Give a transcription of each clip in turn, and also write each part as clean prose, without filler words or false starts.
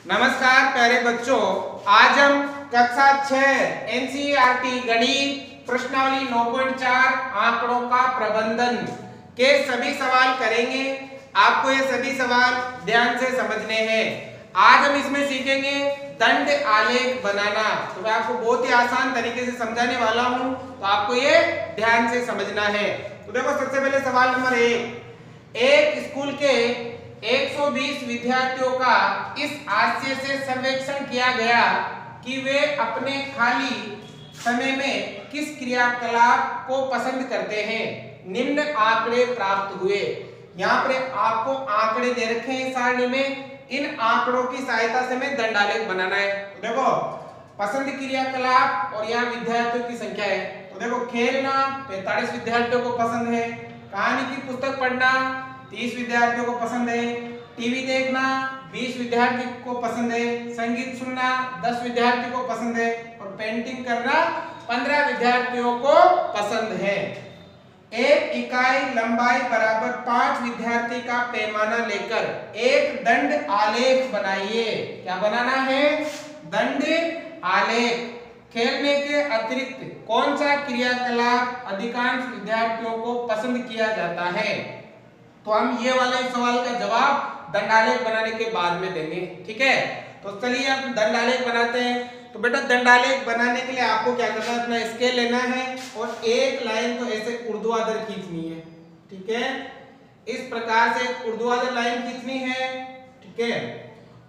नमस्कार प्यारे बच्चों, आज हम कक्षा 6 एनसीईआरटी गणित प्रश्नावली 9.4 आंकड़ों का प्रबंधन के सभी सवाल करेंगे। आपको ये सभी सवाल ध्यान से समझने हैं। आज हम इसमें सीखेंगे दंड आलेख बनाना। तो मैं आपको बहुत ही आसान तरीके से समझाने वाला हूं, तो आपको ये ध्यान से समझना है। तो देखो, सबसे पहले सवाल नंबर 1, एक स्कूल के 120 विद्यार्थियों का इस आशय से सर्वेक्षण किया गया कि वे अपने खाली समय में किस क्रियाकलाप को पसंद करते हैं। निम्न आंकड़े प्राप्त हुए। यहाँ पर आपको आंकड़े दे रखे हैं सारणी में। इन आंकड़ों की सहायता से हमें दंड आलेख बनाना है। तो देखो, पसंद क्रियाकलाप और यहाँ विद्यार्थियों की संख्या है। तो देखो, खेलना 45 विद्यार्थियों को पसंद है, कहानी की पुस्तक पढ़ना 30 विद्यार्थियों को पसंद है, टीवी देखना 20 विद्यार्थी को पसंद है, संगीत सुनना 10 विद्यार्थी को पसंद है और पेंटिंग करना 15 विद्यार्थियों को पसंद है। एक इकाई लंबाई बराबर 5 विद्यार्थी का पैमाना लेकर एक दंड आलेख बनाइए। क्या बनाना है? दंड आलेख। खेलने के अतिरिक्त कौन सा क्रियाकलाप अधिकांश विद्यार्थियों को पसंद किया जाता है? तो हम ये वाले सवाल का जवाब दंडालेख बनाने के बाद में देंगे। ठीक है, तो चलिए हम दंडालेख बनाते हैं। तो बेटा, दंडालेख बनाने के लिए आपको क्या करना है? अपना स्केल लेना है और एक लाइन तो ऐसे ऊर्ध्वाधर खींचनी है। ठीक है, इस प्रकार से ऊर्ध्वाधर लाइन खींचनी है। ठीक है,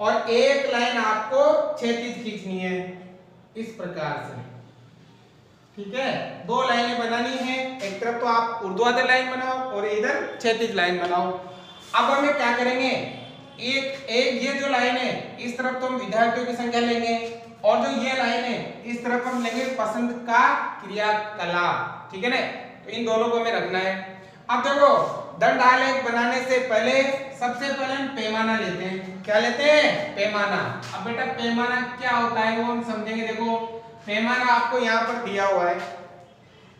और एक लाइन आपको क्षैतिज खींचनी है इस प्रकार से। ठीक है, दो लाइनें बनानी है। एक तरफ तो आप ऊर्ध्वाधर लाइन बनाओ और इधर क्षैतिज लाइन बनाओ। अब हमें क्या करेंगे? एक ये जो लाइन है इस तरफ तो हम विद्यार्थियों की संख्या लेंगे और जो ये लाइन है इस तरफ हम लेंगे पसंद का क्रियाकलाप। ठीक है ना? तो इन दोनों को हमें रखना है। अब देखो, दंड आलेख बनाने से पहले सबसे पहले हम पैमाना लेते हैं। क्या लेते हैं? पैमाना। अब बेटा, पैमाना क्या होता है वो हम समझेंगे। देखो, पैमाना आपको यहाँ पर दिया हुआ है।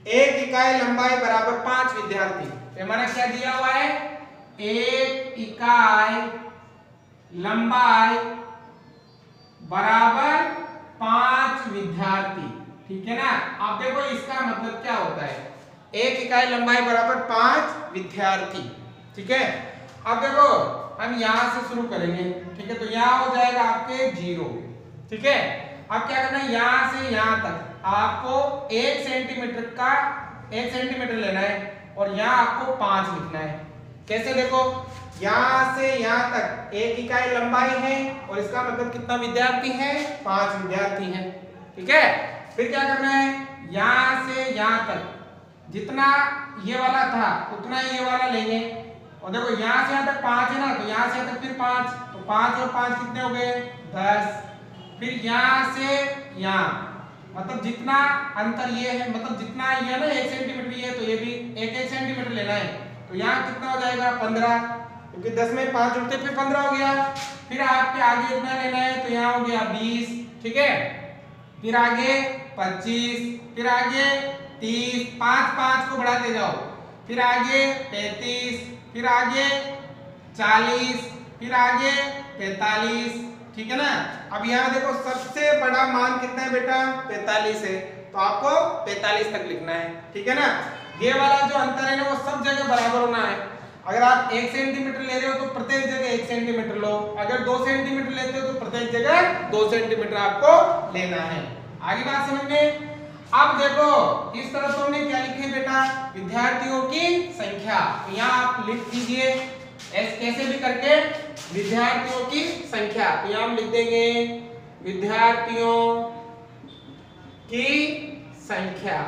एक इकाई लंबाई बराबर 5 विद्यार्थी। पैमाना क्या दिया हुआ है? एक इकाई लंबाई बराबर 5 विद्यार्थी। ठीक है ना? अब देखो, इसका मतलब क्या होता है? एक इकाई लंबाई बराबर 5 विद्यार्थी। ठीक है, अब देखो हम यहां से शुरू करेंगे। ठीक है, तो यहां हो जाएगा आपके 0। ठीक है, अब क्या करना है? यहां से यहां तक आपको 1 सेंटीमीटर लेना है और यहां आपको 5 लिखना है। कैसे? देखो, यहां से यहां तक एक इकाई लंबाई है और इसका मतलब कितना विद्यार्थी है? 5 विद्यार्थी हैं। ठीक है, फिर क्या करना है? यहां से यहां तक जितना ये वाला था उतना ये वाला लेंगे और देखो, यहां से यहां तक 5 है ना, तो यहां से यहां तक फिर 5, तो 5 और 5 कितने हो गए? 10। फिर यहां से यहां, मतलब जितना अंतर ये है, मतलब जितना ये है ना 1 सेंटीमीटर ये, तो ये भी 1 सेंटीमीटर लेना है। तो यहाँ कितना हो जाएगा? 15, क्योंकि 10 में 5 जुड़ते फिर 15 हो गया। फिर आपके आगे इतना लेना है, तो यहाँ हो गया 20। ठीक है, फिर आगे 25, फिर आगे 30, 5 को बढ़ाते जाओ, फिर आगे 35, फिर आगे 40, फिर आगे 45। ठीक है ना? अब यहाँ देखो, सबसे बड़ा मान कितना है बेटा? 45 है, तो आपको 45 तक लिखना है। ठीक है ना? ये वाला जो अंतर है ना वो सब जगह बराबर होना है। अगर आप 1 सेंटीमीटर ले रहे हो तो प्रत्येक जगह 1 सेंटीमीटर लो। अगर 2 सेंटीमीटर लेते हो तो प्रत्येक जगह 2 सेंटीमीटर आपको लेना है। आगे बात समझ में? अब देखो, इस तरफ तो हमने क्या लिखे बेटा? विद्यार्थियों की संख्या। तो यहाँ आप लिख दीजिए कैसे भी करके विद्यार्थियों की संख्या। तो यहाँ हम लिख देंगे विद्यार्थियों की संख्या।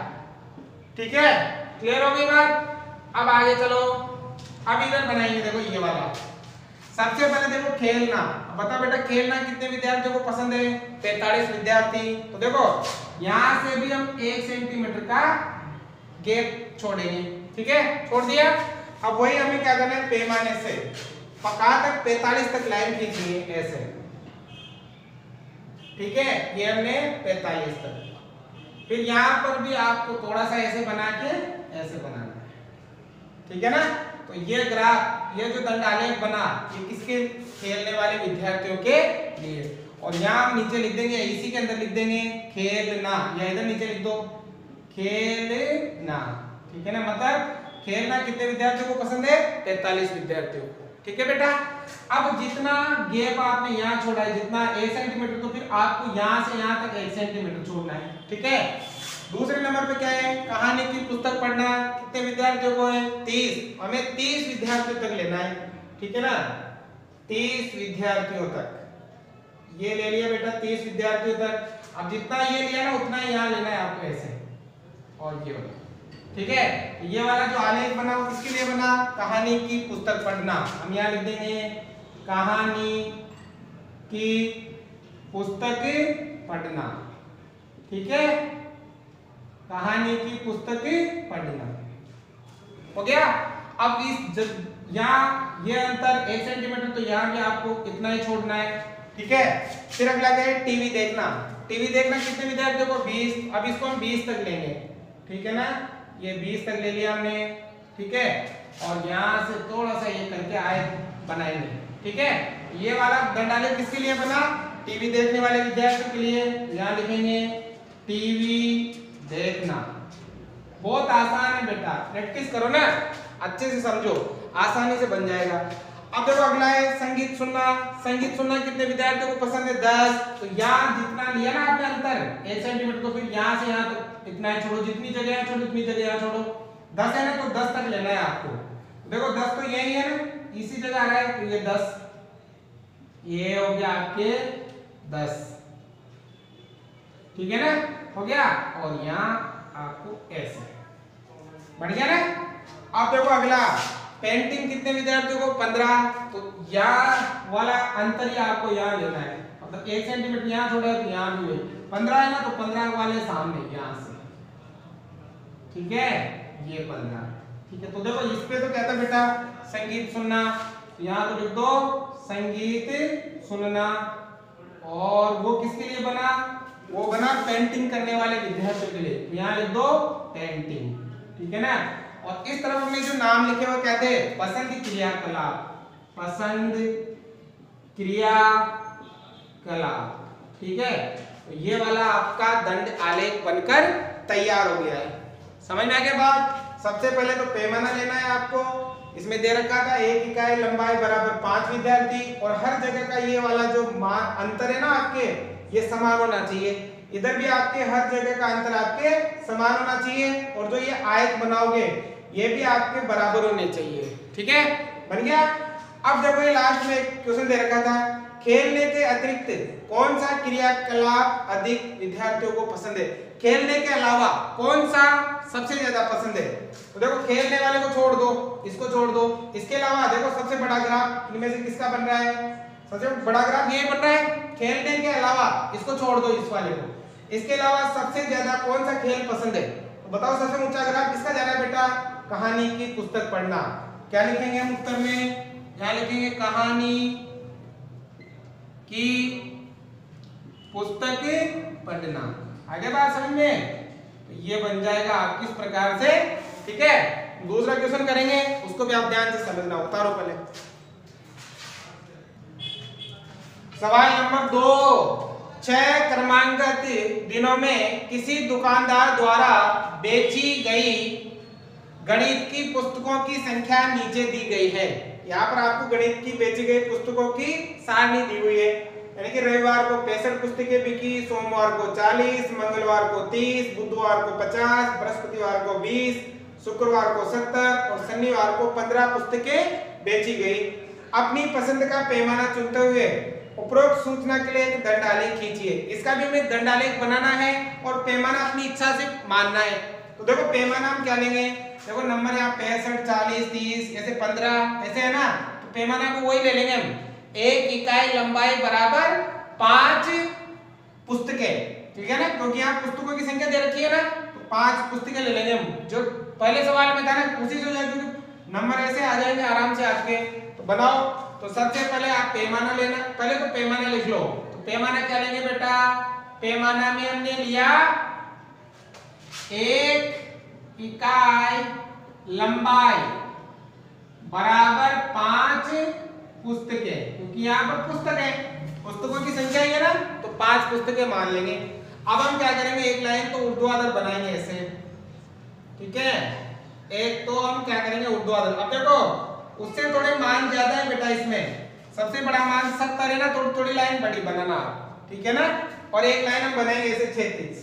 ठीक है, क्लियर हो गई बात? अब आगे चलो, अब इधर बनाएंगे। देखो, ये वाला सबसे पहले देखो, खेलना। बता बेटा, खेलना कितने विद्यार्थियों को पसंद है? 45 विद्यार्थी। तो देखो, यहां से भी हम 1 सेंटीमीटर का गैप छोड़ेंगे। ठीक है, छोड़ दिया। अब वही हमें क्या करना है? पैमाने से कहां तक? 45 तक लाइन खींचनी है ऐसे। ठीक है, ये हमने 45 तक। फिर यहां पर भी आपको थोड़ा सा ऐसे बना के ऐसे बनाना है। ठीक है ना? तो ये ग्राफ, ये जो दंडालेख बना, ये किसके, खेलने वाले विद्यार्थियों के लिए। और यहाँ हम नीचे लिख देंगे, इसी के अंदर लिख देंगे खेलना, या इधर नीचे लिख दो खेलना। ठीक है ना, मतलब खेलना कितने विद्यार्थियों को पसंद है, 43 विद्यार्थियों को। ठीक है बेटा, अब जितना गैप आपने यहाँ छोड़ा है, जितना 1 सेंटीमीटर, तो फिर आपको यहाँ से यहाँ तक 1 सेंटीमीटर छोड़ना है। ठीक है, दूसरे नंबर पे क्या है, कहानी की पुस्तक पढ़ना, कितने विद्यार्थियों को है, 30। हमें 30 विद्यार्थियों तक लेना है। ठीक है ना, 30 विद्यार्थियों तक ये ले लिया बेटा, 30 विद्यार्थियों तक। अब जितना ये लिया ना, उतना यहाँ लेना है आपको, ऐसे और ये वाला। ठीक है, ये वाला जो आलेख बना वो किसके लिए बना, कहानी की पुस्तक पढ़ना। हम यहाँ लिख देंगे कहानी की पुस्तक पढ़ना। ठीक है, कहानी की पुस्तक पढ़ना हो गया। अब इस यहाँ ये अंतर 1 सेंटीमीटर, तो यहाँ भी आपको इतना ही छोड़ना है। ठीक है, फिर अगला क्या है, टीवी देखना। टीवी देखना कितने विद्यार्थियों को, 20। अब इसको हम 20 तक लेंगे। ठीक है ना, ये 20 तक ले लिया हमने। ठीक है, और यहाँ से थोड़ा सा ये करके आयत बनाएंगे। ठीक है, ये वाला दंडालेख किसके लिए बना, टीवी देखने वाले विद्यार्थियों के लिए। यहाँ लिखेंगे टीवी देखना। बहुत आसान है बेटा, प्रैक्टिस करो ना, अच्छे से समझो, आसानी से बन जाएगा। अब देखो अगला है संगीत सुनना। संगीत सुनना कितने विद्यार्थियों को पसंद है, 10। तो यहाँ जितना लिया ना आपने अंतर 1 सेंटीमीटर, तो फिर यहाँ से यहाँ तक इतना ही छोड़ो, जितनी जगह छोड़ो उतनी जगह छोड़ो। 10 है ना, तो 10 तक लेना है आपको। देखो 10 तो यही है ना, इसी जगह आ रहा है, तो ये 10, ये हो गया आपके 10। ठीक है ना, हो गया। और यहाँ आपको ऐसे, बढ़िया ना। अब देखो अगला, पेंटिंग कितने विद्यार्थियों को, 15। तो यहाँ वाला अंतर ही आपको यहाँ लेना है, मतलब 1 सेंटीमीटर यहाँ छोड़ा है, तो यहाँ भी 15 है ना, तो 15 वाले सामने यहाँ से। ठीक है, ये 15। ठीक है, तो देखो इस पे तो कहता बेटा संगीत सुनना, यहाँ तो लिख दो संगीत सुनना। और वो किसके लिए बना, वो बना पेंटिंग करने वाले विद्यार्थियों के लिए, यहाँ लिख दो पेंटिंग। ठीक है ना, और इस तरफ हमने जो नाम लिखे वो कहते हैं पसंद क्रियाकलाप, पसंद क्रियाकलाप। ठीक है, तो ये वाला आपका दंड आलेख बनकर तैयार हो गया है। समझ में आ गया बात। सबसे पहले तो पैमाना लेना है आपको, इसमें दे रखा था 1 इकाई लंबाई बराबर 5 विद्यार्थी, और हर जगह का ये वाला जो अंतर है ना आपके, ये समान होना चाहिए। इधर भी आपके हर जगह का अंतर आपके समान होना चाहिए, और जो ये आयत बनाओगे ये भी आपके बराबर होने चाहिए। ठीक है, बन गया। अब देखो ये लास्ट में एक क्वेश्चन दे रखा था, खेलने के अतिरिक्त कौन सा क्रियाकलाप अधिक विद्यार्थियों को पसंद है, खेलने के अलावा कौन सा सबसे ज्यादा पसंद है। तो देखो खेलने वाले को छोड़ दो, इसको छोड़ दो, इसके अलावा देखो सबसे बड़ा ग्राफ इनमें से किसका बन रहा है, सबसे बड़ा ग्राफ ये बन रहा है। खेलने के अलावा इसको छोड़ दो, इस वाले को, इसके अलावा सबसे ज्यादा कौन सा खेल पसंद है, तो बताओ सबसे ऊंचा ग्राफ किसका जा रहा है बेटा, कहानी की पुस्तक पढ़ना। क्या लिखेंगे हम उत्तर में, यहाँ लिखेंगे कहानी की पुस्तक पढ़ना। आगे बात समझ में, तो ये बन जाएगा आप किस प्रकार से। ठीक है, दूसरा क्वेश्चन करेंगे, उसको भी आप ध्यान से समझना। उतारो पहले सवाल नंबर 2, 6 क्रमांकित दिनों में किसी दुकानदार द्वारा बेची गई गणित की पुस्तकों की संख्या नीचे दी गई है। यहाँ पर आपको गणित की बेची गई पुस्तकों की सारणी दी हुई है, यानी कि रविवार को 65 पुस्तकें बिकी, सोमवार को 40, मंगलवार को 30, बुधवार को 50, बृहस्पतिवार को 20, शुक्रवार को 70 और शनिवार को 15 पुस्तकें बेची गई। अपनी पसंद का पैमाना चुनते हुए उपरोक्त सूचना के लिए एक दंडालेख खींचिए। इसका भी हमें दंडालेख बनाना है और पैमाना अपनी इच्छा से मानना है। तो देखो पैमाना हम क्या लेंगे, देखो नंबर यहाँ 65, 40, 30, ऐसे 15 ऐसे है ना, तो पैमाना को वही ले लेंगे हम, 1 इकाई लंबाई बराबर 5 पुस्तकें। ठीक है ना, क्योंकि यहाँ पुस्तकों की संख्या दे रखी है ना, तो 5 पुस्तकें ले लेंगे हम। जो पहले सवाल में था ना उसी से नंबर ऐसे आ जाएंगे आराम से आज के। तो बनाओ, तो सबसे पहले आप पैमाना लेना, पहले तो पैमाना लिख लो। तो पैमाना क्या लेंगे बेटा, पैमाना में हमने लिया 1 इकाई लंबाई बराबर 5 पुस्तकें, क्योंकि यहाँ पर पुस्तक है, पुस्तकों की संख्या ही है ना, तो 5 पुस्तकें मान लेंगे। अब हम क्या करेंगे, एक लाइन तो ऊर्ध्वाधर बनाएंगे ऐसे, ठीक है। एक तो हम क्या करेंगे ऊर्ध्वाधर। अब देखो उससे थोड़े मान ज्यादा है बेटा, इसमें सबसे बड़ा मान 70 है ना, थोड़ी थोड़ी लाइन बड़ी बनाना, ठीक है ना। और एक लाइन हम बनाएंगे ऐसे 36,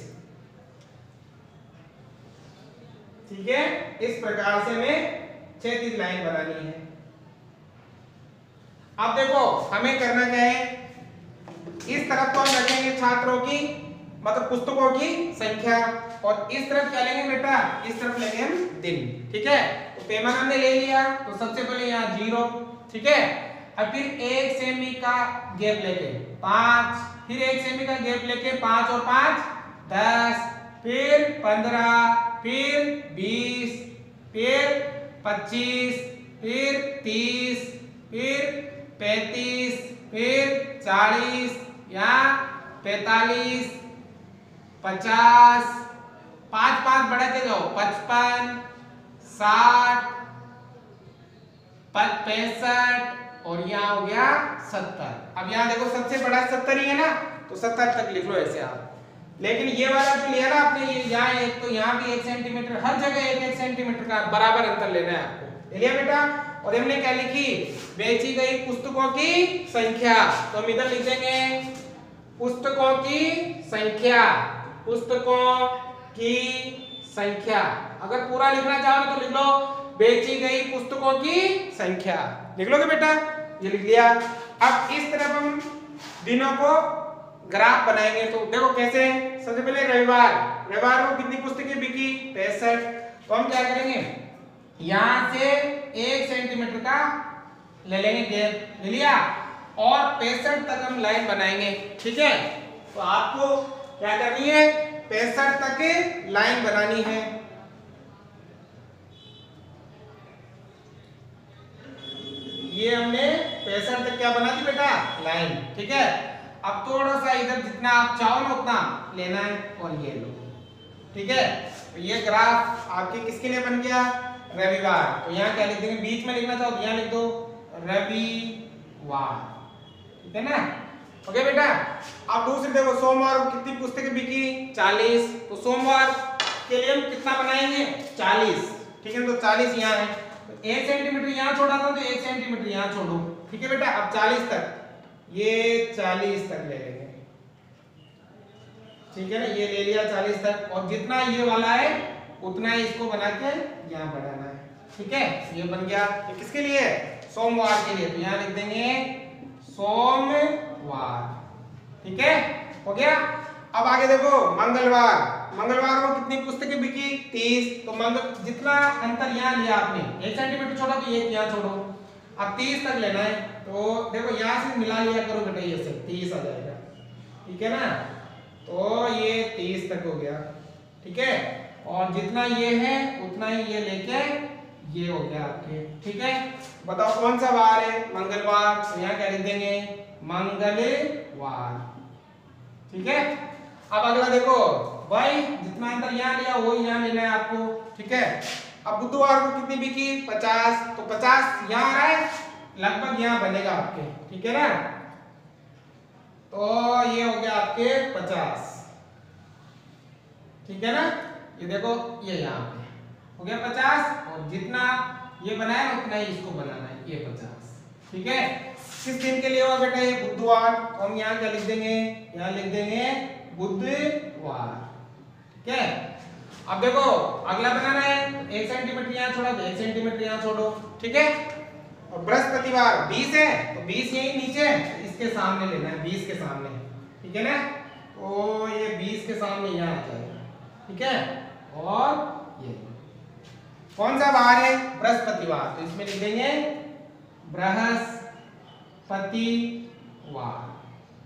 ठीक है। इस प्रकार से हमें 36 लाइन बनानी है। अब देखो हमें करना क्या है, इस तरफ तो हम रखेंगे छात्रों की मतलब पुस्तकों की संख्या, और इस तरफ क्या लेंगे बेटा, इस तरफ लेंगे हम दिन, ठीक है। तो पैमाना हमने ले लिया, तो सबसे पहले यहाँ 0, ठीक है। अब फिर 1 सेमी का गैप लेके 5, फिर 1 सेमी का गैप लेके 5 और 5 10, फिर 15, फिर 20, फिर 25, फिर 30, फिर 35, फिर 40, यहाँ 45, 50, 5 बढ़ाते जाओ, 55, 60, 65 और यहाँ हो गया 70। अब यहाँ देखो सबसे बड़ा 70 ही है ना, तो 70 तक लिख लो ऐसे आप। लेकिन ये वाला जो लिया ना आपने, ये यहाँ एक तो यहाँ भी 1 सेंटीमीटर, हर जगह 1 सेंटीमीटर का बराबर अंतर लेना है आपको। ले लिया बेटा। और हमने क्या लिखी, बेची गई पुस्तकों की संख्या, तो हम इधर लिख देंगे पुस्तकों की संख्या, पुस्तकों की संख्या। अगर पूरा लिखना चाहो तो लिख लो बेची गई पुस्तकों की संख्या, लिख लोगे बेटा, ये लिख लिया। अब इस तरफ हम दिनों को ग्राफ बनाएंगे, तो देखो कैसे। सबसे पहले रविवार, रविवार को कितनी पुस्तकें बिकी, 65। तो हम क्या करेंगे, यहां से 1 सेंटीमीटर का ले लेंगे गैप, ले लिया, और 65 तक हम लाइन बनाएंगे, ठीक है। तो आपको क्या करनी है, 65 तक लाइन बनानी है। ये हमने 65 तक क्या बना दी बेटा, लाइन, ठीक है। अब थोड़ा सा इधर जितना आप चाहो ना उतना लेना है, और ये लो, ठीक है। तो ये ग्राफ आपके किसके लिए बन गया, रविवार। तो यहाँ क्या लिख देंगे, बीच में लिखना चाहो तो यहाँ लिख दो रविवार, ठीक है ना। ओके बेटा। अब दूसरी देखो, सोमवार को कितनी पुस्तकें बिकी, 40। तो सोमवार के लिए हम कितना बनाएंगे, 40, ठीक है। तो 40 यहाँ है, तो 1 सेंटीमीटर यहाँ छोड़ा था, तो 1 सेंटीमीटर यहाँ छोड़ो, ठीक है बेटा। अब 40 तक, ये 40 तक ले लेंगे, ठीक है ना। ये ले लिया 40 तक, और जितना ये वाला है उतना ही इसको बना के यहाँ बढ़ाना है, ठीक है। ये बन गया, ये किसके लिए, सोमवार के लिए। तो यहाँ लिख देंगे सोमवार, ठीक है, हो गया। अब आगे देखो, मंगलवार, मंगलवार को कितनी पुस्तकें बिकी, 30। तो मंगल जितना अंतर यहाँ लिया आपने, 1 सेंटीमीटर छोड़ा तो 1 यहाँ छोड़ो, अब 30 तक लेना है। तो देखो यहाँ से मिला लिया करो बेटा, ये से 30 आ जाएगा, ठीक है ना। तो ये 30 तक हो गया, ठीक है। और जितना ये है उतना ही ये लेके ये हो गया आपके, ठीक है। बताओ कौन सा वार है, मंगलवार। तो यहाँ क्या लिख देंगे, मंगलवार, ठीक है। अब अगला देखो भाई, जितना अंतर यहाँ लिया वो यहाँ लेना है आपको, ठीक है। अब बुधवार को कितनी बिकी, 50। तो 50 यहाँ आ रहा है, लगभग यहाँ बनेगा आपके, ठीक है ना। तो ये हो गया आपके 50, ठीक है ना। ये देखो ये यहाँ पे हो गया 50, और जितना ये बनाया ना उतना ही इसको बनाना है, ये 50, ठीक है। किस दिन के लिए हुआ बेटा, ये बुधवार। तो हम यहाँ क्या लिख देंगे, यहाँ लिख देंगे बुधवार, ठीक है। अब देखो अगला बनाना है, 1 सेंटीमीटर यहाँ छोड़ा तो 1 सेंटीमीटर यहाँ छोड़ो, ठीक है। और बृहस्पतिवार 20 है, तो 20 यही नीचे इसके सामने लेना है, 20 के सामने, ठीक है ना। तो ये 20 के सामने यहाँ आ जाएगा, ठीक है। और ये कौन सा वार है, बृहस्पतिवार। तो इसमें लिख देंगे बृहस्पतिवार,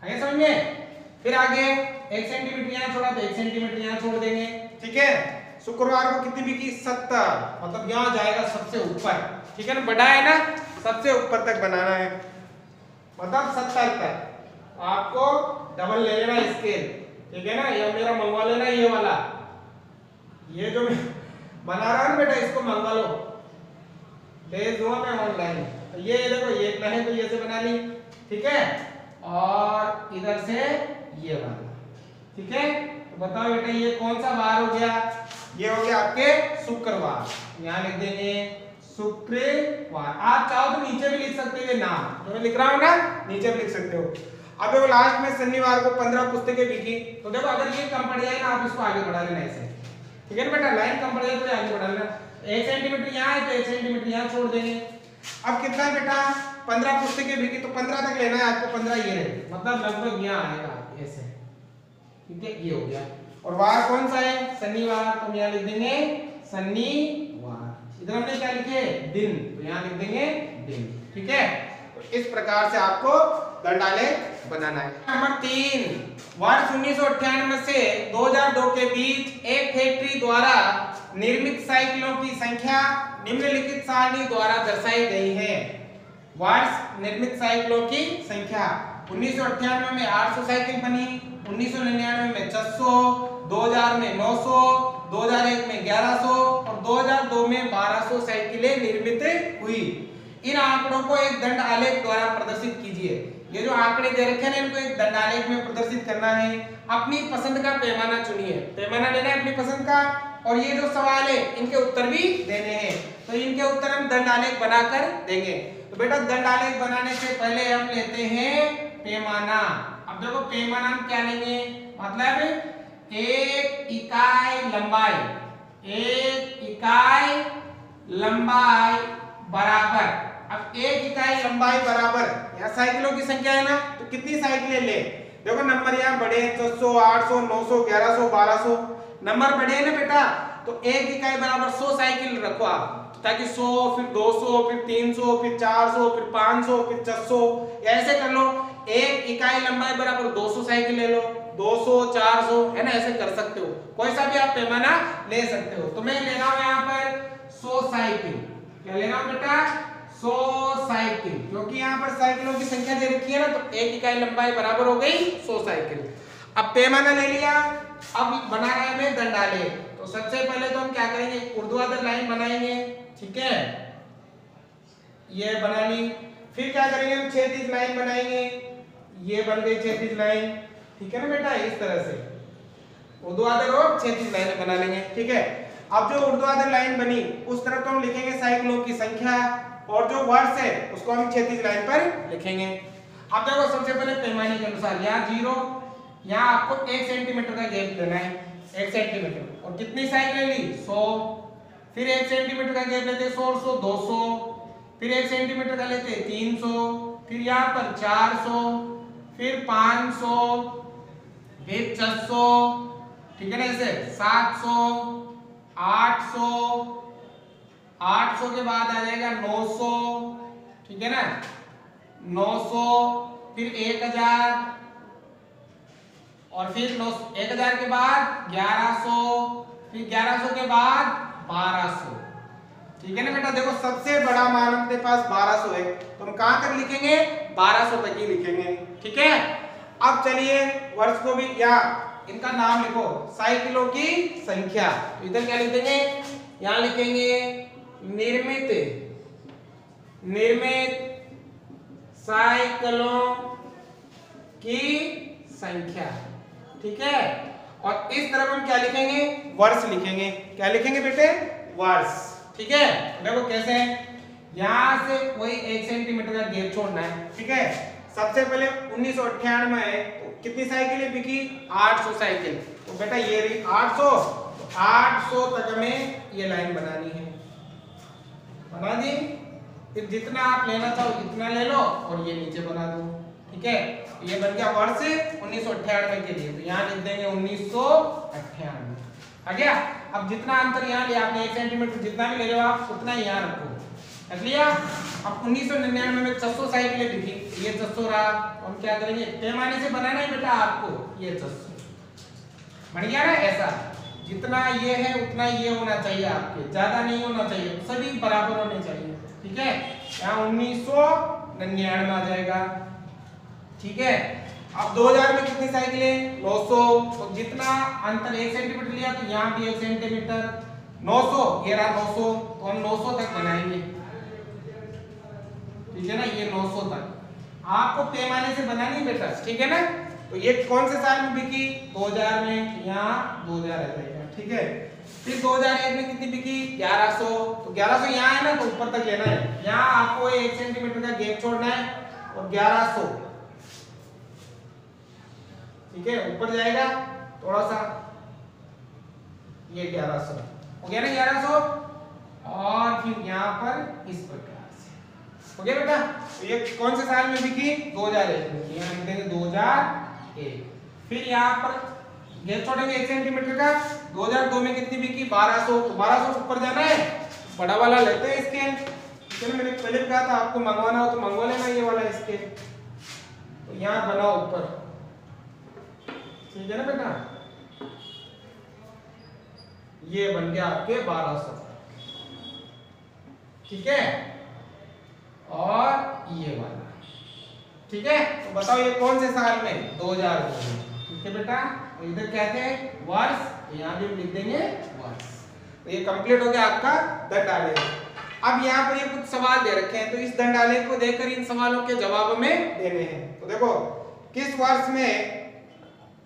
आगे समझ में। फिर आगे 1 सेंटीमीटर यहाँ छोड़ा तो 1 सेंटीमीटर यहाँ छोड़ देंगे, ठीक है। शुक्रवार को कितनी बिकी, 70, मतलब यहाँ जाएगा सबसे ऊपर, ठीक है ना। बड़ा है ना, सबसे ऊपर तक बनाना है, मतलब 70 तक। आपको डबल ले लेना स्केल, ठीक है ना। ये मेरा मंगवा लेना, ये वाला, ये जो मैं बना रहा हूं बेटा इसको मंगवा लो, फेज 2 में ऑनलाइन। तो ये देखो ये इतना है तो ये से बना ली, ठीक है, और इधर से ये वाला, ठीक है। तो बताओ बेटा ये कौन सा वार हो गया? ये हो गया आपके शुक्रवार। यहाँ लिख देंगे शुक्रवार। आप चाहो तो नीचे भी लिख सकते हो नाम, तो मैं लिख रहा हूँ ना, नीचे भी लिख सकते हो। अब देखो लास्ट में शनिवार को 15 पुस्तकें बिकी। तो देखो अगर ये कम पड़ जाए ना, आप इसको आगे बढ़ा लेना ऐसे, ठीक है ना बेटा, लाइन कम पड़ जाए तो आगे बढ़ा लेना। 1 सेंटीमीटर यहाँ है तो 1 सेंटीमीटर यहाँ छोड़ देंगे। अब कितना है बेटा? 15 पुस्तकें बिकी, तो 15 तक लेना है आपको, 15 ये रहे, मतलब लगभग यहाँ आएगा ऐसे, ठीक है, ये हो गया। और वार कौन सा है? शनिवार, तो यहाँ लिख देंगे शनिवार। इधर हमने क्या लिखे? दिन, तो यहाँ लिख देंगे दिन, ठीक है। तो इस प्रकार से आपको दंडालेख बनाना है। नंबर 3, वर्ष 1998 से 2002 के बीच एक फैक्ट्री द्वारा निर्मित साइकिलों की संख्या निम्नलिखित सारणी द्वारा दर्शाई गई है। वर्ष निर्मित साइकिलों की संख्या 1998 में 800 साइकिल बनी, 1999 में 600, 2000 में 900, 2001 में 1100 और 2002 में 1200 साइकिलें निर्मित हुई। इन आंकड़ों को एक दंड आलेख द्वारा प्रदर्शित कीजिए। ये जो आंकड़े दे रखे हैं इनको एक दंड आलेख में प्रदर्शित करना है। अपनी पसंद का पैमाना चुनिए, पैमाना लेना है अपनी पसंद का, और ये जो सवाल है इनके उत्तर भी देने हैं। तो इनके उत्तर हम दंड आलेख बनाकर देंगे। तो बेटा दंड आलेख बनाने से पहले हम लेते हैं पैमाना। अब देखो पैमाना हम क्या लेंगे? मतलब 1 इकाई लंबाई, 1 इकाई लंबाई बराबर। अब 1 इकाई लंबाई बराबर, यहाँ साइकिलों की संख्या है ना, तो कितनी साइकिलें ले? देखो नंबर यहाँ बड़े हैं, 600, 800, 900, 1100, 1200 नंबर बड़े हैं ना बेटा, तो 1 इकाई बराबर 100 साइकिल रखो आप, ताकि 100 फिर 200 फिर 300 फिर 400 फिर 500 फिर 600 ऐसे कर लो। 1 इकाई लंबाई बराबर 200 साइकिल ले लो, 200, 400 है ना, ऐसे कर सकते हो। कोई सा भी आप पैमाना ले सकते हो। तो मैं ले रहा हूँ यहाँ पर 100 साइकिल। क्या ले रहा हूँ बेटा? 100 साइकिल, क्योंकि यहाँ पर साइकिलों की संख्या दे रखी है ना, तो 1 इकाई लंबाई बराबर हो गई 100 साइकिल। अब पैमाना ले लिया, अब बना रहे हैं दंडालेख। तो सबसे पहले तो हम क्या करेंगे? ऊर्ध्वाधर लाइन बनाएंगे, ठीक है, ये बना ली। फिर क्या करेंगे? हम क्षैतिज लाइन बनाएंगे, ये बन गई क्षैतिज लाइन, ठीक है ना बेटा। इस तरह से ऊर्ध्वाधर और क्षैतिज लाइन बना लेंगे, ठीक है। अब जो ऊर्ध्वाधर लाइन बनी उस तरफ तो हम लिखेंगे साइकिलों की संख्या, और जो वर्ष है उसको हम क्षैतिज लाइन पर लिखेंगे। अब देखो सबसे पहले पैमाने के अनुसार यहाँ 0, यहाँ आपको 1 सेंटीमीटर का गैप लेना है, 1 सेंटीमीटर। और कितनी साइकिलें ली? 100। फिर 1 सेंटीमीटर का गैप लेते 100 और 100 200, फिर 1 सेंटीमीटर का लेते 300, फिर यहाँ पर 400, फिर 500, फिर 600, ठीक है ना, ऐसे 700, 800, 800 के बाद आ जाएगा 900, ठीक है ना, 900, फिर 1000, और फिर 1000 के बाद 1100, फिर 1100 के बाद 1200, ठीक है ना बेटा। देखो सबसे बड़ा मान अपने पास 1200 है, तो हम कहां तक लिखेंगे? 1200 तक ही लिखेंगे, ठीक है। अब चलिए वर्ष को भी, या इनका नाम लिखो, साइकिलों की संख्या। तो इधर क्या लिख देंगे? यहां लिखेंगे निर्मित साइकिलों की संख्या, ठीक है। और इस तरफ हम क्या लिखेंगे? वर्ष लिखेंगे। क्या लिखेंगे बेटे? वर्ष, ठीक है। देखो कैसे है, यहां से कोई 1 सेंटीमीटर का गैप छोड़ना है, ठीक है। सबसे पहले 1998 में कितनी साइकिलें बिकी? 800 साइकिल। तो बेटा ये रही 800, 800 तक हमें ये लाइन बनानी है, बना दी। फिर जितना आप लेना चाहो इतना ले लो और ये नीचे बना दो, ठीक है। ये बन गया वर्ष 1998 के लिए, तो यहाँ लिख देंगे 1998 आ गया। अब जितना अंतर यहाँ लिया आपने 1 सेंटीमीटर, जितना भी ले रहे हो आप उतना ही यहाँ रखो, रख लिया। अब 1999 में 600 साइकिलें बिकी, ये 600 रहा। हम क्या करेंगे? पैमाने से बनाना है बेटा आपको, ये 600 बन गया ना। ऐसा जितना ये है उतना ये होना चाहिए आपके, ज्यादा नहीं होना चाहिए, सभी बराबर होने चाहिए, ठीक है। यहाँ 1999 आ जाएगा, ठीक है। अब 2000 में कितनी साइकिलें? 900। तो जितना अंतर 1 सेंटीमीटर लिया तो यहाँ भी 1 सेंटीमीटर, 900 ये रहा 900, तो हम 900 तक बनाएंगे, ठीक है ना, ये 900 तक आपको पैमाने से बनानी है बेटा, ठीक है ना। तो ये कौन से साल में बिकी? 2000 में, यहाँ 2000 आ जाएगा, ठीक है। फिर 2001 में कितनी बिकी? 1100, तो 1100 यहाँ है ना, तो ऊपर तक लेना है। यहाँ आपको 1 सेंटीमीटर का गैप छोड़ना है और 1100, ठीक है, ऊपर जाएगा थोड़ा सा, ये 1100 हो गया ना, 1100। और फिर यहाँ पर इस प्रकार से हो गया बेटा। तो ये कौन से साल में बिकी? 2001 में, यहाँ लिख देंगे 2001। फिर यहाँ पर गैप छोड़ेंगे 1 सेंटीमीटर का। 2002 में कितनी बिकी? 1200, तो 1200 ऊपर जाना है, बड़ा वाला लेते हैं स्केल, ठीक है ना। मैंने पहले कहा था आपको मंगवाना हो तो मंगवा लेना ये वाला स्केल। तो यहाँ बनाओ ऊपर, ठीक है ना बेटा। ये बन गया आपके 1200, ठीक है। और ये वाला, ठीक है। तो बताओ ये कौन से साल में? 2002 में, ठीक है बेटा। इधर कहते हैं वर्ष, यहाँ भी लिख देंगे वर्ष। तो ये कंप्लीट हो गया आपका दंडालेख। अब यहाँ पर ये कुछ सवाल दे रखे हैं, तो इस दंडालेख को देखकर इन सवालों के जवाब में देने हैं। तो देखो, किस वर्ष में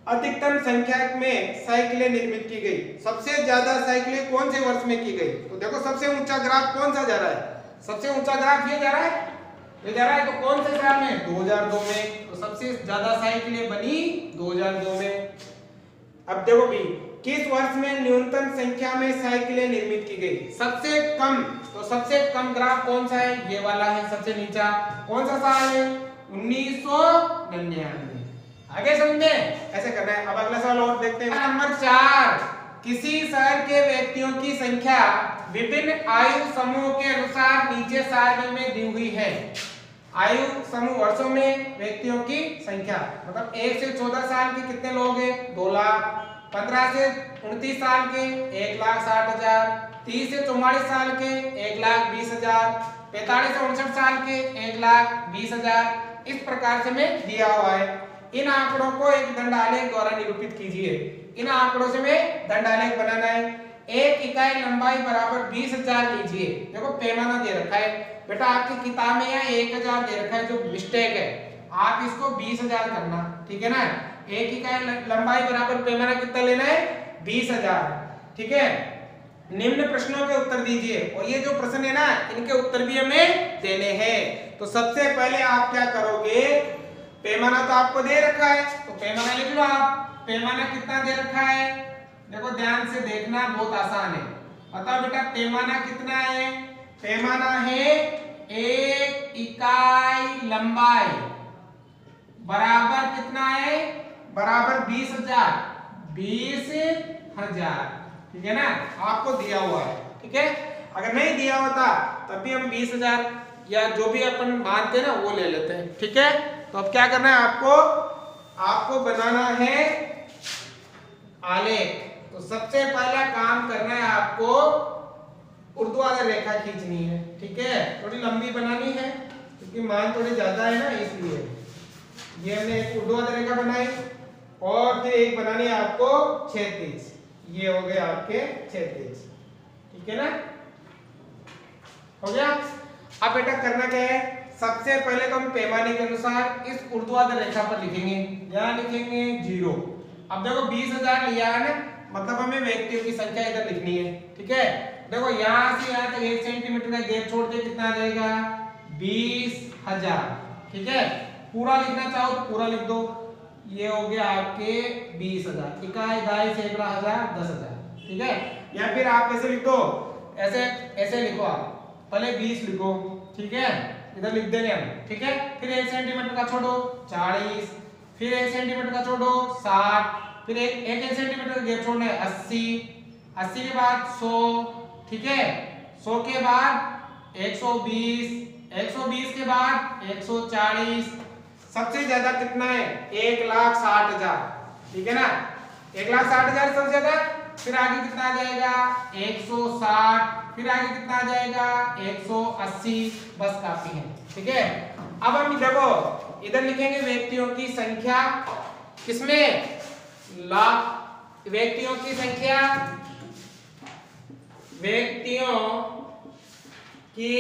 अधिकतम संख्या में साइकिलें निर्मित की गई? सबसे ज्यादा साइकिलें कौन से वर्ष में की गई? तो देखो सबसे ऊंचा ग्राफ कौन सा जा रहा है? सबसे ऊंचा ग्राफ ये जा रहा है, ये जा रहा है। तो कौन से साल में? 2002 में। तो सबसे ज्यादा साइकिलें बनी 2002 में। अब देखो भी, किस वर्ष में न्यूनतम संख्या में साइकिलें निर्मित की गई? सबसे कम, तो सबसे कम ग्राफ कौन सा है? ये वाला है, सबसे नीचा। कौन सा साल है? 1999। आगे समझे, ऐसे करना है। अब अगला सवाल और देखते हैं। नंबर 4, किसी शहर के व्यक्तियों की संख्या विभिन्न आयु समूह के अनुसार नीचे सारणी में दी हुई है। आयु समूह वर्षों में व्यक्तियों की संख्या, मतलब 1 से 14 साल के कितने लोग हैं? 2 लाख। 15 से 29 साल के 1,60,000। 30 से 44 साल के 1,20,000। 45 से 59 साल के 1,20,000। इस प्रकार से मैं दिया हुआ है। इन आंकड़ों को एक दंडालेख द्वारा निरूपित कीजिए। इन आंकड़ों से मैं दंडालेख बनाना है। एक इकाई लंबाई बराबर 20,000 लीजिए। देखो पैमाना दे रखा है बेटा, आपकी किताब में यहाँ 1,000 दे रखा है, जो मिस्टेक है। आप इसको 20,000 करना, ठीक है ना। एक इकाई लंबाई बराबर पैमाना कितना लेना है? 20,000, ठीक है। निम्न प्रश्नों के उत्तर दीजिए। और ये जो प्रश्न है ना, इनके उत्तर भी हमें देने हैं। तो सबसे पहले आप क्या करोगे? पैमाना तो आपको दे रखा है, तो पैमाना लिख लो आप। पैमाना कितना दे रखा है? देखो ध्यान से देखना, बहुत आसान है। बताओ बेटा पैमाना कितना है? पैमाना है 1 इकाई लंबाई बराबर कितना है? बराबर 20,000। 20,000, ठीक है ना। आपको दिया हुआ है, ठीक है। अगर नहीं दिया होता तब भी हम 20,000 या जो भी अपन मानते हैं ना वो ले लेते हैं, ठीक है। तो अब क्या करना है आपको बनाना है आलेख। तो सबसे पहला काम करना है आपको ऊर्ध्वाधर रेखा खींचनी है, ठीक है। थोड़ी लंबी बनानी है क्योंकि मान थोड़ी ज्यादा है ना, इसलिए ये हमने एक ऊर्ध्वाधर रेखा बनाई। और फिर एक बनानी है आपको क्षैतिज। ये हो गए आपके क्षैतिज, ठीक है ना। हो गया। अब बेटा करना क्या है? सबसे पहले तो हम पैमाने के अनुसार इस ऊर्ध्वाधर रेखा पर लिखेंगे। यहाँ लिखेंगे 0। अब देखो 20,000 लिया है ना, मतलब हमें व्यक्तियों की संख्या इधर लिखनी है, ठीक है। देखो यहाँ से यहाँ तक 1 सेंटीमीटर का गैप छोड़ के कितना आ जाएगा? 20,000, ठीक है। पूरा लिखना चाहो तो पूरा लिख दो। ये हो गया आपके 20,000। इकाई, दाई, सैकड़ा, हजार, 10,000, ठीक है। या फिर आप कैसे लिखो? ऐसे लिखो आप, पहले 20 लिखो, ठीक है। इधर लिख देंगे हम, ठीक है। फिर 1 सेंटीमीटर का छोड़ो 40, फिर 1 सेंटीमीटर का छोड़ो 60, फिर एक सेंटीमीटर का गैप छोड़ना है 80, 80 के बाद 100, ठीक है। 100 के बाद 120, 120 के बाद 140। सबसे ज्यादा कितना है? 1,60,000, ठीक है ना। 1,60,000 सबसे ज्यादा। फिर आगे कितना आ जाएगा? 160, फिर आगे कितना आ जाएगा? 180। बस काफी है, ठीक है। अब हम देखो इधर लिखेंगे व्यक्तियों की संख्या, किसमें? लाख। व्यक्तियों की संख्या, व्यक्तियों की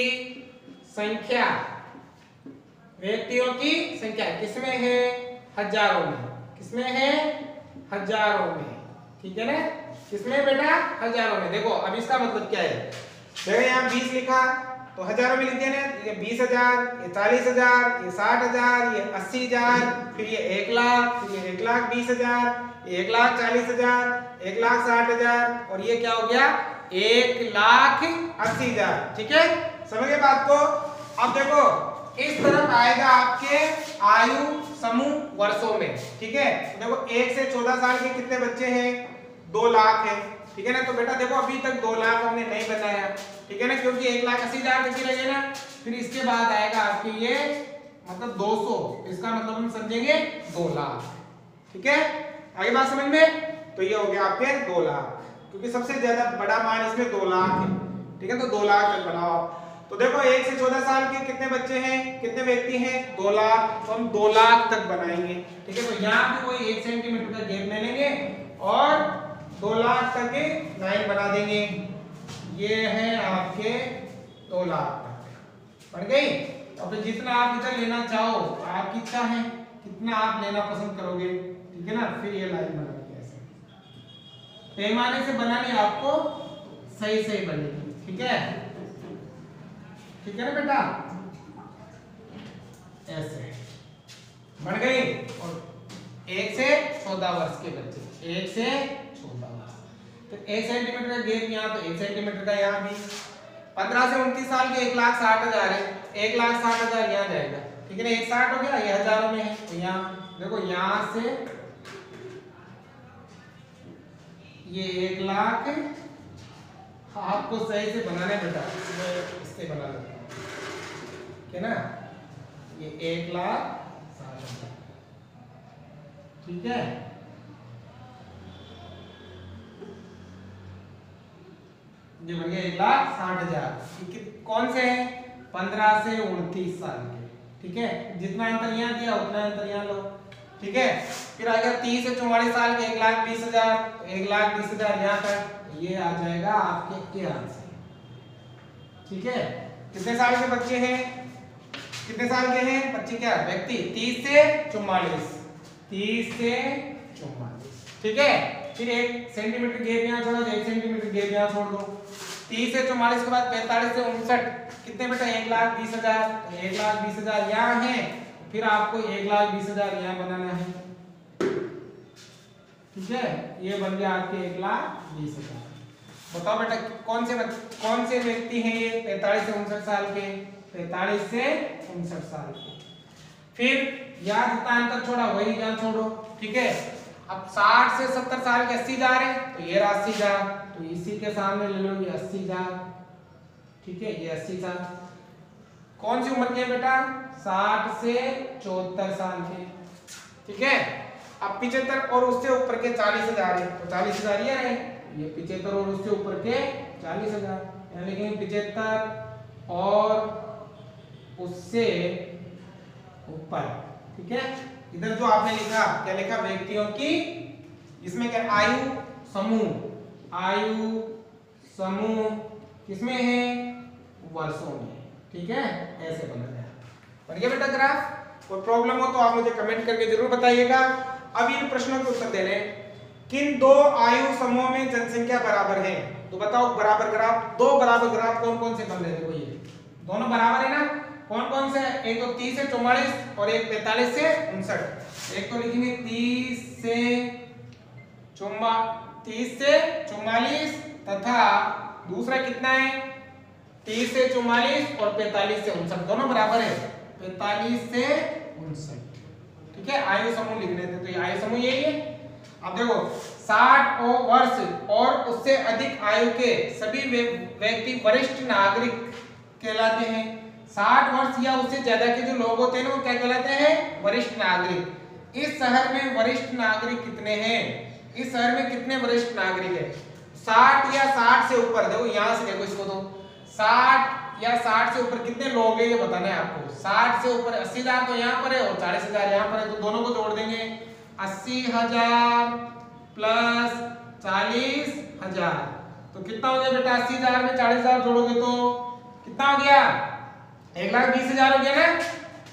संख्या व्यक्तियों की संख्या किसमें है? हजारों में। किसमें है? हजारों में। ठीक है ना? किसमें बेटा? हजारों में। देखो अब इसका मतलब क्या है? देखो यहाँ 20 लिखा तो हजारों में लिख दिया ना। ये 20,000, ये 40,000, ये 60,000, ये 80,000, फिर ये 1 लाख, फिर ये 1,20,000, 1,40,000, 1,60,000 और ये क्या हो गया? 1,80,000। ठीक है, समझ गए बात को? अब देखो इस तरफ आएगा आपके आयु समूह वर्षों में। ठीक है, तो देखो 1 से 14 साल के कितने बच्चे हैं? 2 लाख है। ठीक है ना? तो बेटा देखो अभी तक 2 लाख हमने नहीं बनाया। ठीक है ना? क्योंकि 1,80,000 तक ही लगेगा ना। फिर इसके बाद आएगा आपके ये मतलब 200, इसका मतलब हम समझेंगे 2 लाख। ठीक है, आगे बात समझ में? तो ये हो गया आपके 2 लाख, क्योंकि सबसे ज्यादा बड़ा मान इसमें 2 लाख है। ठीक है, तो 2 लाख तक बनाओ आप। तो देखो 1 से 14 साल के कितने बच्चे हैं? कितने व्यक्ति हैं? 2 लाख। तो हम 2 लाख तक बनाएंगे। ठीक है, तो यहाँ पे वही 1 सेंटीमीटर का गैप ले लेंगे और 2 लाख तक की लाइन बना देंगे। ये है आपके 2 लाख तक बन गई। अब जितना आप इधर लेना चाहो, आपकी इच्छा है कितना आप लेना पसंद करोगे। ठीक है ना? फिर ये लाइन बनानी है ऐसे, पैमाने से बनानी आपको सही सही बनेगी। ठीक है, ठीक है ना बेटा? ऐसे बन गई। और 1 से 14 वर्ष के बच्चे, 1 से 14 वर्ष, तो 1 सेंटीमीटर का गैप यहाँ, तो 1 सेंटीमीटर का यहाँ भी। 15 से 29 साल के 1,60,000 है, 1,60,000 यहाँ जाएगा। ठीक है ना? 1,60 हो गया, ये हजारों में है। तो यहाँ देखो यहाँ से ये 1 लाख आपको सही से बनाने बेटा, इससे बना लेता हूँ। ठीक है ना? ये 1,60,000। ठीक है, ये बन गया 1,60,000। कौन से हैं? 15 से 29 साल के। ठीक है, जितना अंतर यहाँ दिया उतना अंतर यहाँ लो। ठीक है, फिर आ गया 30 से 44 साल के 1,20,000, 1,20,000 यहाँ तक, ये आ जाएगा आपके यहाँ से। ठीक है, कितने साल के बच्चे हैं? कितने साल के हैं बच्चे? क्या व्यक्ति? 30 से 44, 30 से 44। ठीक है, फिर 1 सेंटीमीटर गैप यहाँ छोड़ो, 1 सेंटीमीटर गैप यहाँ छोड़ दो। 30 से 44 के बाद 45 से 59 कितने बेटा? 1,20,000, 1,20,000 यहाँ है, फिर आपको 1,20,000 यहाँ बनाना है। ठीक है, ये बन गया आपके 1,20,000। बताओ बेटा कौन से व्यक्ति हैं ये? 45 से 59 साल के, 45 से 59 साल के। फिर यहाँ जितना अंतर छोड़ा वही यहाँ छोड़ो। ठीक है, अब 60 से 70 साल के 80,000 है, तो ये 80,000, तो इसी के सामने ले लो, ये 80,000। ठीक है, ये 80,000। कौन सी उम्र के बेटा? 60 से 74 साल के। ठीक है, अब 75 और उससे ऊपर के 40,000 है, तो 40,000 ये रहे, ये 75 और उससे ऊपर के 40,000, यानी लिखेंगे 75 और उससे ऊपर। ठीक है, इधर जो आपने लिखा क्या लिखा? व्यक्तियों की, इसमें क्या? आयु समूह, आयु समूह किसमें है? वर्षों में। ठीक है, ऐसे बना जाए। बन गया बेटा ग्राफ? कोई प्रॉब्लम हो तो आप मुझे कमेंट करके जरूर बताइएगा। अब इन प्रश्नों के उत्तर देने, किन 2 आयु समूह में जनसंख्या बराबर है? तो बताओ बराबर ग्राफ, 2 बराबर ग्राफ कौन कौन से बन रहे? देखो ये दोनों बराबर है ना? कौन कौन से? एक तो 30 से 44 और एक 45 से 59। एक तो लिखेंगे 30 से 44 तथा दूसरा कितना है? 30 से 44 और 45 से 59, दोनों बराबर है, 45 से 59। ठीक है, आयु समूह लिख लेते हैं, तो ये आयु समूह यही है। अब देखो 60 वर्ष और उससे अधिक आयु के सभी व्यक्ति वरिष्ठ नागरिक कहलाते हैं। 60 वर्ष या उससे ज्यादा के जो लोग होते हैं ना, वो क्या कहलाते हैं? वरिष्ठ नागरिक। इस शहर में वरिष्ठ नागरिक कितने हैं? इस शहर में कितने वरिष्ठ नागरिक है? 60 या 60 से ऊपर। देखो यहां से देखो इसको, तो 60 या 60 से ऊपर कितने लोग हैं ये बताना है आपको। 60 से ऊपर 80,000 तो यहाँ पर है और 40,000 यहाँ पर है, तो दोनों को जोड़ देंगे। 80,000 प्लस 40,000, तो कितना हो गया बेटा? 80,000 में 40,000 जोड़ोगे तो कितना हो गया? 1,20,000 हो गया ना?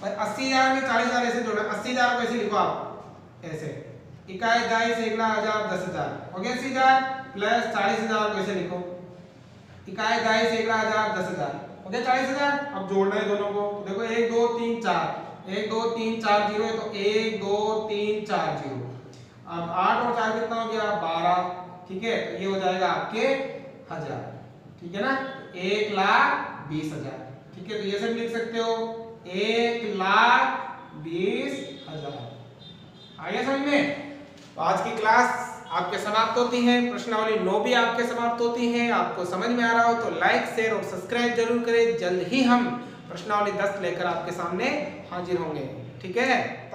और 80,000 में 40,000 ऐसे जोड़ना, 80,000 को ऐसे लिखो आप ऐसे, इकाई दाई सैकड़ा हजार 10,000 हो गया 80,000 प्लस 40,000 को ऐसे लिखो, इकाई दाई सैकड़ा हजार 10,000 हो गया 40,000। अब जोड़ना है दोनों को, देखो 1 2 3 4, 1 2 3 4 0 है तो 1 2 3 4 0। अब 8 और 4 कितना हो गया 12, ठीक है, तो ये हो जाएगा आपके 1000, ठीक है ना, 1,20,000, ठीक है, तो ये सब लिख सकते हो 1,20,000। आइए समझ में। तो आज की क्लास आपके समाप्त होती है, प्रश्नावली 9 भी आपके समाप्त होती है। आपको समझ में आ रहा हो तो लाइक शेयर और सब्सक्राइब जरूर करें। जल्द ही हम प्रश्नावली 10 लेकर आपके सामने हाजिर होंगे, ठीक है।